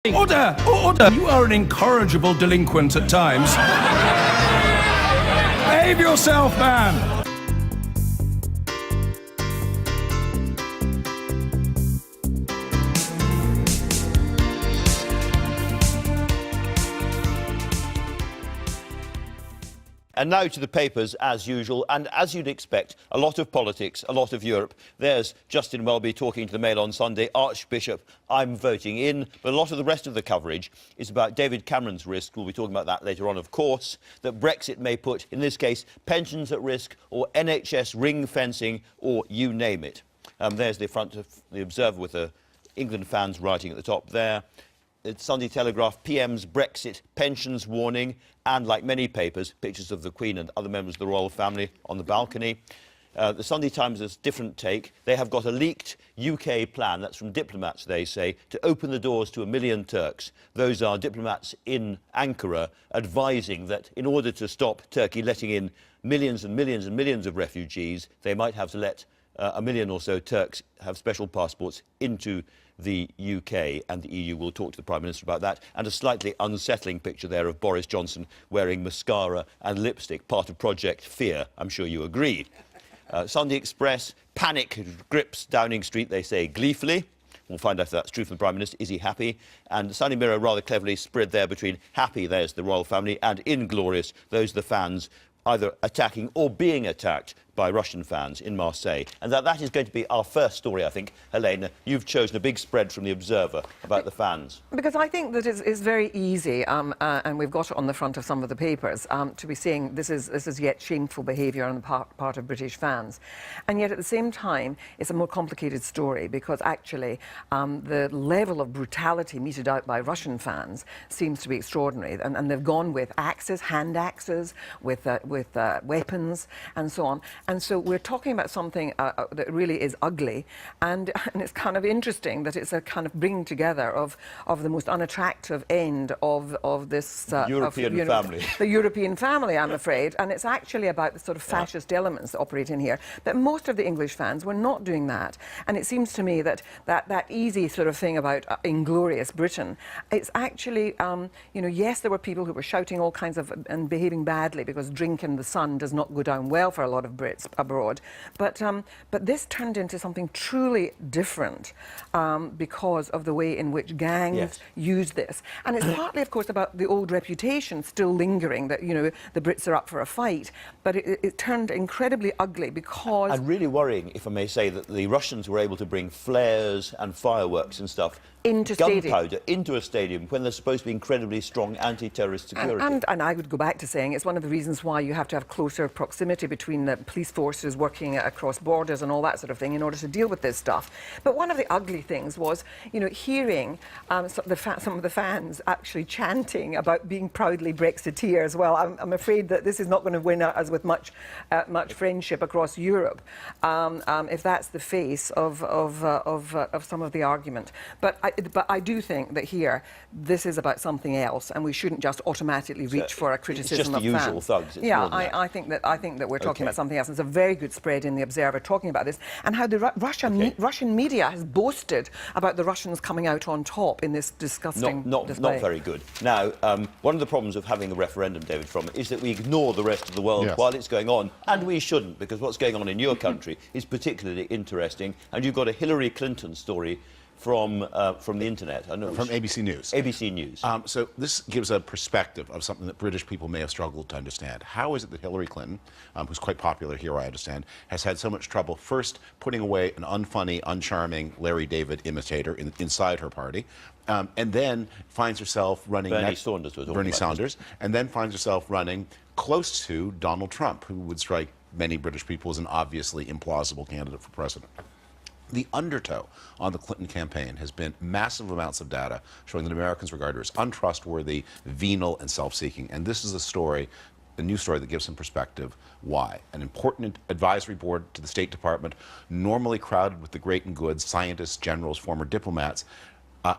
Order! Order! You are an incorrigible delinquent at times. Behave yourself, man! And now to the papers, as usual, and as you'd expect, a lot of politics, a lot of Europe. There's Justin Welby talking to the Mail on Sunday, Archbishop, I'm voting in, but a lot of the rest of the coverage is about David Cameron's risk, we'll be talking about that later on, of course, that Brexit may put, in this case, pensions at risk, or NHS ring fencing, or you name it. There's the front of the Observer with the England fans writing at the top there. The Sunday Telegraph, PM's Brexit pensions warning, and like many papers, pictures of the Queen and other members of the royal family on the balcony. The Sunday Times has a different take. They have got a leaked UK plan, that's from diplomats, they say, to open the doors to 1 million Turks. Those are diplomats in Ankara advising that in order to stop Turkey letting in millions and millions and millions of refugees, they might have to let 1 million or so Turks have special passports into the UK, and the EU will talk to the Prime Minister about that. And a slightly unsettling picture there of Boris Johnson wearing mascara and lipstick, part of Project Fear. I'm sure you agree. Sunday Express, panic grips Downing Street, they say gleefully. We'll find out if that's true from the Prime Minister. Is he happy? And the Sunday Mirror rather cleverly spread there between happy, there's the royal family, and inglorious, those are the fans either attacking or being attacked by Russian fans in Marseille. And that is going to be our first story, I think. Helena, you've chosen a big spread from the Observer about the fans. Because I think that it's very easy, and we've got it on the front of some of the papers, to be saying this is yet shameful behaviour on the part of British fans. And yet at the same time, it's a more complicated story because actually the level of brutality meted out by Russian fans seems to be extraordinary. And they've gone with axes, hand axes, with weapons and so on. And so we're talking about something that really is ugly, and it's kind of interesting that it's a kind of bringing together of the most unattractive end of this European family. The European family, I'm afraid, and it's actually about the sort of fascist elements that operate in here. But most of the English fans were not doing that, and it seems to me that easy sort of thing about inglorious Britain, it's actually, yes, there were people who were shouting all kinds of and behaving badly because drink in the sun does not go down well for a lot of Brits abroad, but this turned into something truly different because of the way in which gangs use this, and it's partly, of course, about the old reputation still lingering that the Brits are up for a fight, but it turned incredibly ugly because and really worrying, if I may say, that the Russians were able to bring flares and fireworks and stuff into gunpowder into a stadium when there's supposed to be incredibly strong anti-terrorist security. And I would go back to saying it's one of the reasons why you have to have closer proximity between the police forces working across borders and all that sort of thing in order to deal with this stuff. But one of the ugly things was, hearing some of the fans actually chanting about being proudly Brexiteers. Well, I'm afraid that this is not going to win us with much friendship across Europe if that's the face of some of the argument. But I do think that here this is about something else, and we shouldn't just automatically reach for a criticism of fans. It's just the usual thugs. It's yeah, I think that we're talking about something else. There's a very good spread in the Observer talking about this and how the Russian media has boasted about the Russians coming out on top in this disgusting display. Not very good. Now, one of the problems of having a referendum, David, is that we ignore the rest of the world while it's going on, and we shouldn't, because what's going on in your country is particularly interesting, and you've got a Hillary Clinton story from the internet. I know from ABC News. ABC News. So this gives a perspective of something that British people may have struggled to understand. How is it that Hillary Clinton, who's quite popular here, I understand, has had so much trouble first putting away an unfunny, uncharming Larry David imitator inside her party, and then finds herself running Bernie Sanders, and then finds herself running close to Donald Trump, who would strike many British people as an obviously implausible candidate for president. The undertow on the Clinton campaign has been massive amounts of data showing that Americans regard her as untrustworthy, venal, and self-seeking. And this is a new story that gives some perspective why. An important advisory board to the State Department, normally crowded with the great and good, scientists, generals, former diplomats,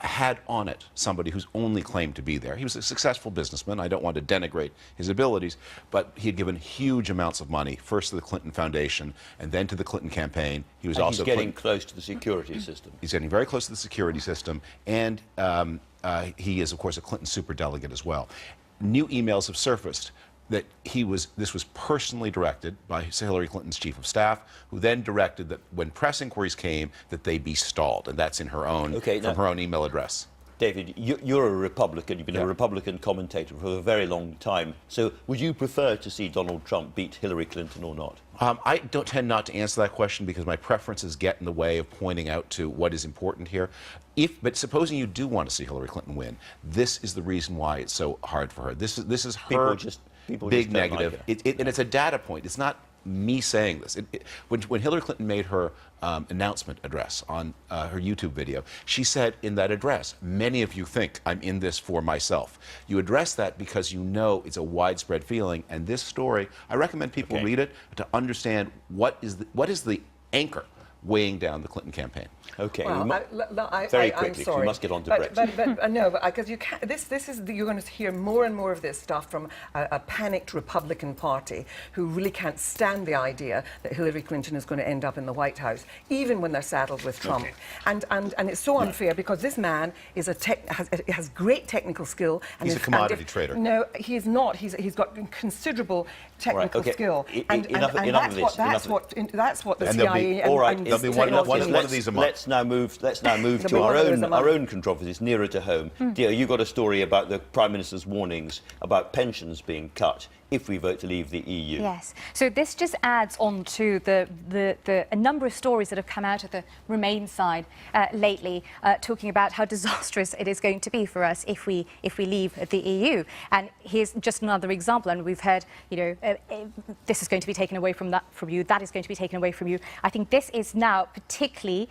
had on it somebody whose only claim to be there. He was a successful businessman. I don't want to denigrate his abilities, but he had given huge amounts of money, first to the Clinton Foundation and then to the Clinton campaign. He was also getting close to the security system. He's getting very close to the security system, and he is, of course, a Clinton superdelegate as well. New emails have surfaced that this was personally directed by Hillary Clinton's chief of staff, who then directed that when press inquiries came, that they be stalled, and that's in her own from her own email address. David, you're a Republican. You've been a Republican commentator for a very long time. So would you prefer to see Donald Trump beat Hillary Clinton or not? I don't tend not to answer that question because my preferences get in the way of pointing out to what is important here. But supposing you do want to see Hillary Clinton win, this is the reason why it's so hard for her. This is her big negative. Like and it's a data point. It's not me saying this. When Hillary Clinton made her announcement address on her YouTube video, she said in that address, many of you think I'm in this for myself. You address that because you know it's a widespread feeling, and this story, I recommend people read it to understand what is the anchor weighing down the Clinton campaign. Okay. Well, very quickly, I'm sorry. we must get on to Brexit. But no, because you can't. You're going to hear more and more of this stuff from a panicked Republican Party who really can't stand the idea that Hillary Clinton is going to end up in the White House, even when they're saddled with Trump. And it's so unfair because this man is has great technical skill. And he's a commodity trader. No, he is not. He's got considerable technical skill. That's what the CIA and there'll be one of these a month. Let's now move to our own controversies nearer to home. Dia, you got a story about the Prime Minister's warnings about pensions being cut if we vote to leave the EU. Yes. So this just adds on to a number of stories that have come out of the Remain side lately, talking about how disastrous it is going to be for us if we leave the EU. And here's just another example. And we've heard, this is going to be taken away from you. That is going to be taken away from you. I think this is now particularly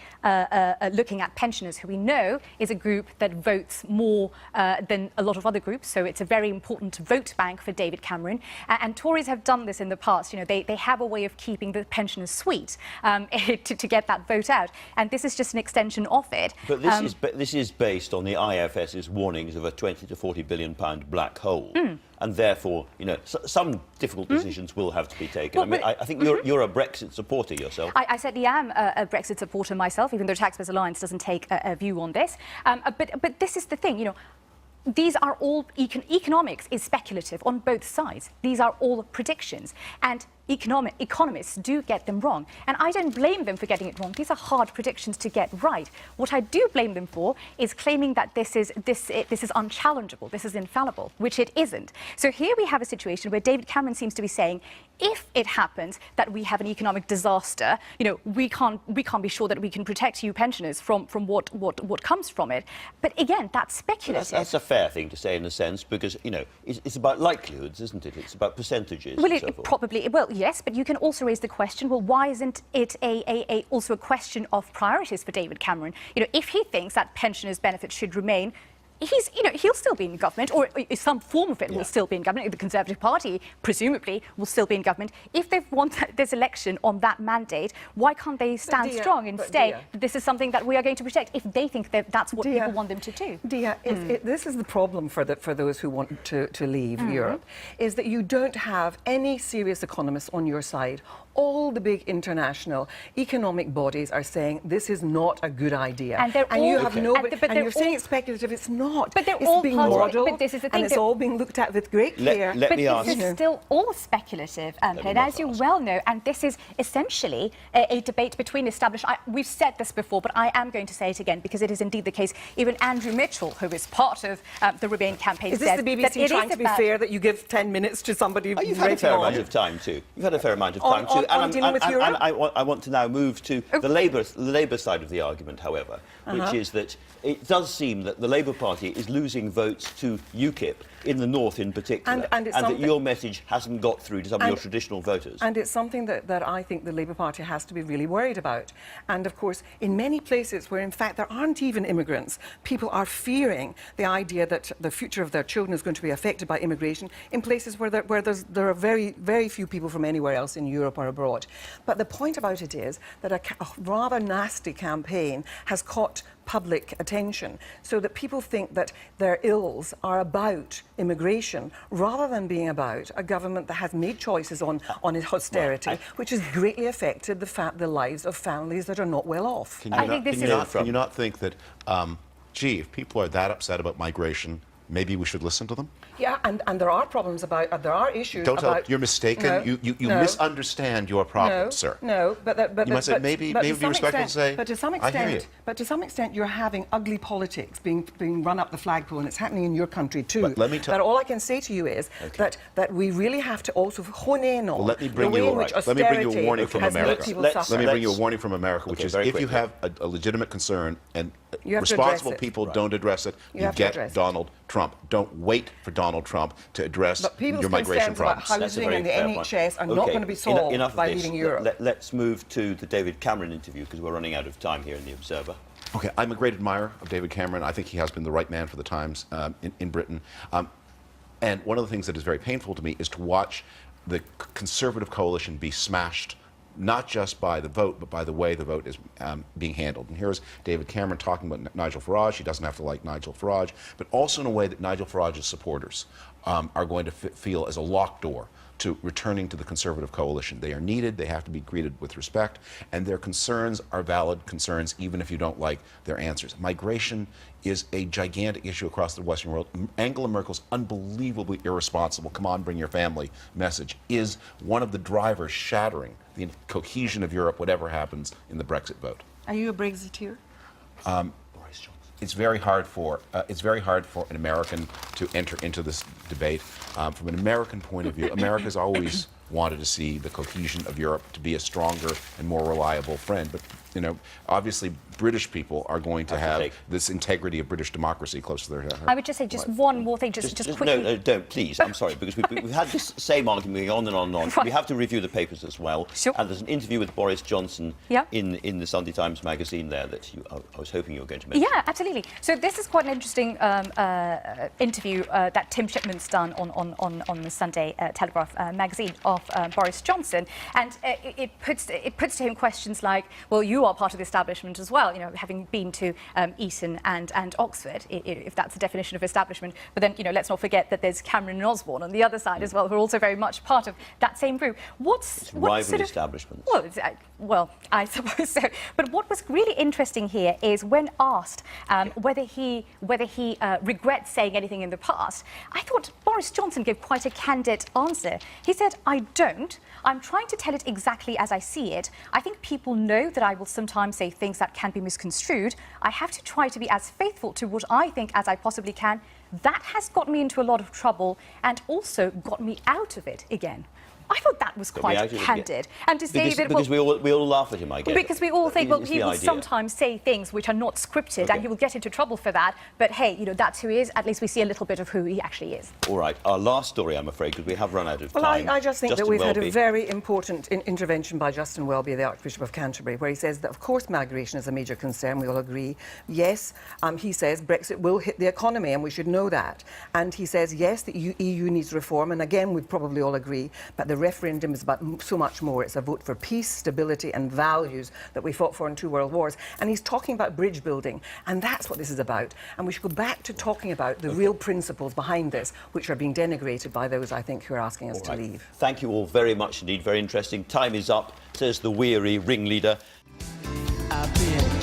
looking at pensioners, who we know is a group that votes more than a lot of other groups. So it's a very important vote bank for David Cameron. And Tories have done this in the past. They have a way of keeping the pensioners sweet to get that vote out. And this is just an extension of it. But this is based on the IFS's warnings of a 20 to 40 billion pound black hole. And therefore, some difficult decisions will have to be taken. Well, I think you're a Brexit supporter yourself. I certainly am a Brexit supporter myself, even though Taxpayers Alliance doesn't take a view on this. But this is the thing, these are all economics is speculative on both sides. These are all predictions, and economists do get them wrong. And I don't blame them for getting it wrong. These are hard predictions to get right. What I do blame them for is claiming that this is unchallengeable, this is infallible, which it isn't. So here we have a situation where David Cameron seems to be saying, if it happens that we have an economic disaster, we can't be sure that we can protect you pensioners from what comes from it. But again, that's speculative. That's a fair thing to say in a sense, because it's about likelihoods, isn't it? It's about percentages. Well, yes, but you can also raise the question, well, why isn't it also a question of priorities for David Cameron? If he thinks that pensioners' benefits should remain, he'll still be in government, or some form of it will still be in government. The Conservative Party, presumably, will still be in government. If they've won this election on that mandate, why can't they stand strong and say that this is something that we are going to protect if they think that that's what people want them to do? Dia, this is the problem for those who want to leave Europe, is that you don't have any serious economists on your side. All the big international economic bodies are saying this is not a good idea. And you're saying it's speculative. It's not. But it's being modelled, but this is the thing, and it's all being looked at with great care. This is still all speculative, and as you well know, and this is essentially a debate between established... we've said this before, but I am going to say it again, because it is indeed the case. Even Andrew Mitchell, who is part of the Remain campaign, says... Is this the BBC trying to be fair that you give 10 minutes to somebody... You've had a fair amount of time, too. You've had a fair amount of time, too. And I want to now move to the Labour side of the argument, however, which is that it does seem that the Labour Party is losing votes to UKIP in the north in particular, and that your message hasn't got through to some of your traditional voters. And it's something that I think the Labour Party has to be really worried about. And of course, in many places where in fact there aren't even immigrants, people are fearing the idea that the future of their children is going to be affected by immigration in places where there are very, very few people from anywhere else in Europe or abroad. But the point about it is that a rather nasty campaign has caught public attention, so that people think that their ills are about immigration rather than being about a government that has made choices on austerity, which has greatly affected the lives of families that are not well off. Can you not think that gee, if people are that upset about migration, maybe we should listen to them? Yeah, and there are problems about, there are issues Don't about... tell, you're mistaken. No, you no. misunderstand your problem, No, sir. no, but You must say, maybe be respectful and say, but to some I hear you. extent, but to some extent, you're having ugly politics being run up the flagpole, and it's happening in your country too. But let me tell. But all I can say to you is that we really have to also hone in on Let me the bring way you. in which Let me bring you a warning from has made America. people Let suffer. Let me bring you a warning from America, which Okay, is very if you quickly. have a legitimate concern and You have to responsible address it. people don't address it, You you have to get address it. Donald Trump. Don't wait for Donald Trump to address But people's your migration concerns about problems. That's a housing very and the fair point. NHS are not Okay, going to be solved enough of by this. leaving Europe. Let's move to the David Cameron interview, because we're running out of time here in The Observer. Okay, I'm a great admirer of David Cameron. I think he has been the right man for the times in Britain. And one of the things that is very painful to me is to watch the Conservative coalition be smashed, not just by the vote, but by the way the vote is being handled. And here's David Cameron talking about Nigel Farage. He doesn't have to like Nigel Farage, but also in a way that Nigel Farage's supporters are going to feel as a locked door to returning to the Conservative coalition. They are needed, they have to be greeted with respect, and their concerns are valid concerns, even if you don't like their answers. Migration is a gigantic issue across the Western world. Angela Merkel's unbelievably irresponsible, come on, bring your family message is one of the drivers shattering the cohesion of Europe, whatever happens in the Brexit vote. Are you a Brexiteer? It's very hard for an American to enter into this debate. From an American point of view, America's always wanted to see the cohesion of Europe to be a stronger and more reliable friend. But you know, obviously, British people are going to have this integrity of British democracy close to their heart. I would just say just one more thing, just quickly. No, don't, please. I'm sorry, because we've had this same argument going on and on and on. Right. We have to review the papers as well. Sure. And there's an interview with Boris Johnson Yeah. in the Sunday Times magazine there that I was hoping you were going to mention. Yeah, absolutely. So this is quite an interesting interview that Tim Shipman's done on the Sunday Telegraph magazine of Boris Johnson, and it puts to him questions like, well, you are part of the establishment as well, you know, having been to Eton and Oxford, if that's the definition of establishment. But then, you know, let's not forget that there's Cameron and Osborne on the other side as well, who are also very much part of that same group. What's rival sort of, establishments. well, I suppose so. But what was really interesting here is when asked whether he regrets saying anything in the past, I thought Boris Johnson gave quite a candid answer. He said, I don't. I'm trying to tell it exactly as I see it. I think people know that I will sometimes say things that can be misconstrued. I have to try to be as faithful to what I think as I possibly can. That has got me into a lot of trouble and also got me out of it again. I thought that was quite candid. And to say that... Because we all laugh at him, I guess. Because we all think, well, he will idea. sometimes say things which are not scripted and he will get into trouble for that. But hey, you know, that's who he is. At least we see a little bit of who he actually is. All right. Our last story, I'm afraid, because we have run out of time. Well, I just think Justin that we've had Welby. a very important intervention by Justin Welby, the Archbishop of Canterbury, where he says that, of course, migration is a major concern. We all agree. Yes, he says Brexit will hit the economy, and we should know that. And he says, yes, the EU needs reform, and again, we probably all agree, but the referendum is about so much more. It's a vote for peace, stability and values that we fought for in 2 world wars. And he's talking about bridge building, and that's what this is about. And we should go back to talking about the real principles behind this, which are being denigrated by those, I think, who are asking us to leave. Thank you all very much indeed. Very interesting. Time is up, says the weary ringleader. I've been